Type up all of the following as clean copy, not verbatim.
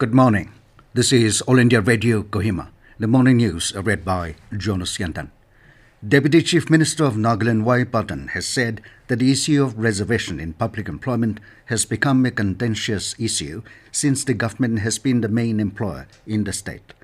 Good morning. This is All India Radio Kohima. The morning news are read by Jonas Yantan. Deputy Chief Minister of Nagaland Y. Bulletin has said that the issue of reservation in public employment has become a contentious issue since the government has been the main employer in the state.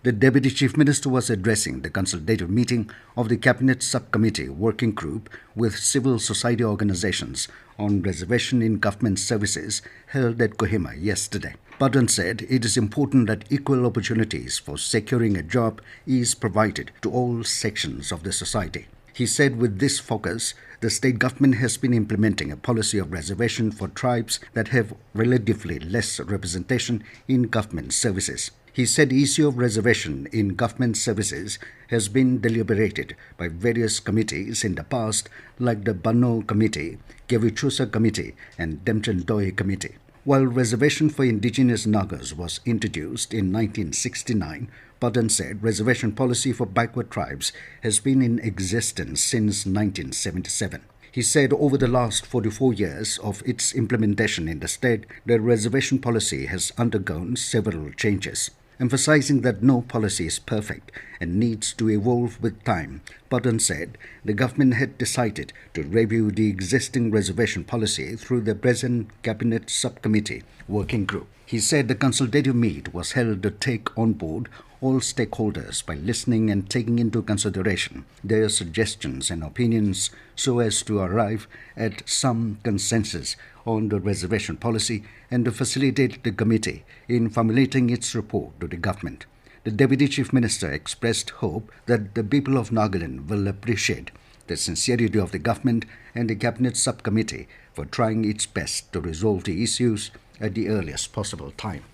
The Deputy Chief Minister was addressing the consultative meeting of the Cabinet Subcommittee Working Group with civil society organizations on reservation in government services held at Kohima yesterday. Bulletin said it is important that equal opportunities for securing a job is provided to all sections of the society. He said with this focus, the state government has been implementing a policy of reservation for tribes that have relatively less representation in government services. He said the issue of reservation in government services has been deliberated by various committees in the past, like the Banno Committee, Kevichusa Committee, and Demchandoi Committee. While reservation for indigenous Nagas was introduced in 1969, Bulletin said reservation policy for backward tribes has been in existence since 1977. He said over the last 44 years of its implementation in the state, the reservation policy has undergone several changes. Emphasizing that no policy is perfect and needs to evolve with time, Bulletin said the government had decided to review the existing reservation policy through the present Cabinet Subcommittee Working Group. He said the consultative meet was held to take on board all stakeholders by listening and taking into consideration their suggestions and opinions so as to arrive at some consensus on the reservation policy and to facilitate the committee in formulating its report to the government. The Deputy Chief Minister expressed hope that the people of Nagaland will appreciate the sincerity of the government and the Cabinet Subcommittee for trying its best to resolve the issues at the earliest possible time.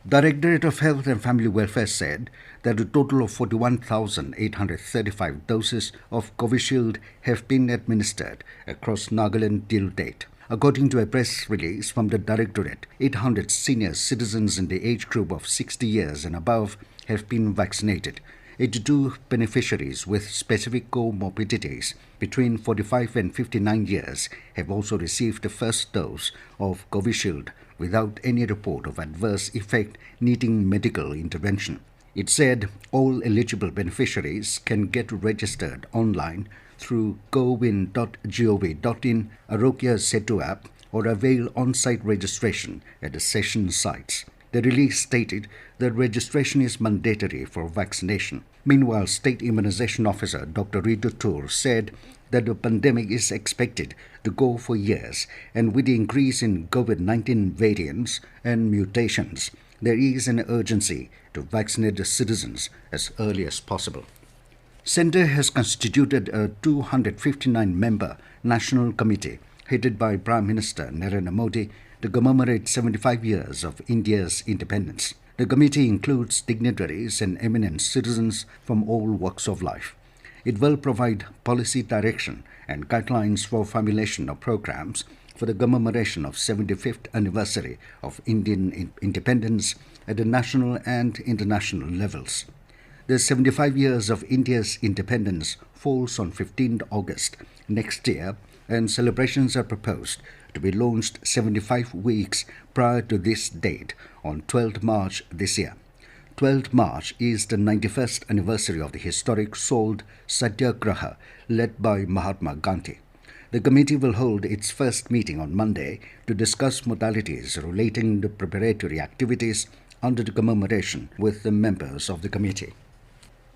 Directorate of Health and Family Welfare said that a total of 41,835 doses of Covishield have been administered across Nagaland till date. According to a press release from the Directorate, 800 senior citizens in the age group of 60 years and above have been vaccinated. 82 beneficiaries with specific comorbidities between 45 and 59 years have also received the first dose of Covishield without any report of adverse effect needing medical intervention. It said all eligible beneficiaries can get registered online through cowin.gov.in, Arokia Setu app, or avail on-site registration at the session sites. The release stated that registration is mandatory for vaccination. Meanwhile, State Immunization Officer Dr. Ritu Tour said that the pandemic is expected to go for years, and with the increase in COVID-19 variants and mutations, there is an urgency to vaccinate the citizens as early as possible. Centre has constituted a 259-member national committee headed by Prime Minister Narendra Modi to commemorate 75 years of India's independence. The committee includes dignitaries and eminent citizens from all walks of life. It will provide policy direction and guidelines for formulation of programs for the commemoration of 75th anniversary of Indian independence at the national and international levels. The 75 years of India's independence falls on 15th August next year, and celebrations are proposed to be launched 75 weeks prior to this date on 12th March this year. 12th March is the 91st anniversary of the historic Salt Satyagraha led by Mahatma Gandhi. The committee will hold its first meeting on Monday to discuss modalities relating to preparatory activities under the commemoration with the members of the committee.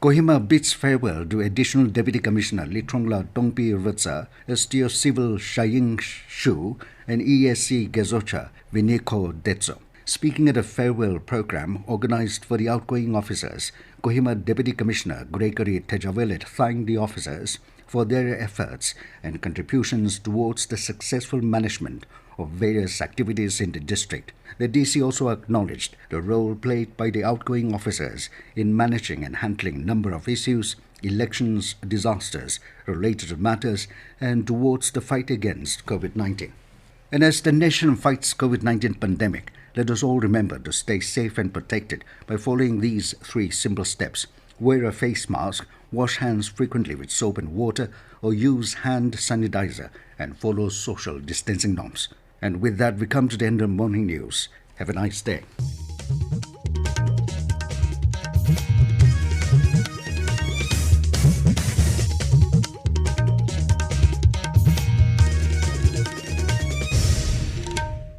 Kohima bids farewell to Additional Deputy Commissioner Litrongla Tongpi Rutsa, STO Civil Shaying Shu, and ESC Gezocha Vineko Detso. Speaking at a farewell program organized for the outgoing officers, Kohima Deputy Commissioner Gregory Tejavelet thanked the officers for their efforts and contributions towards the successful management of various activities in the district. The DC also acknowledged the role played by the outgoing officers in managing and handling a number of issues, elections, disasters, related matters, and towards the fight against COVID-19. And as the nation fights COVID-19 pandemic, let us all remember to stay safe and protected by following these 3 simple steps. Wear a face mask, wash hands frequently with soap and water, or use hand sanitizer, and follow social distancing norms. And with that, we come to the end of morning news. Have a nice day.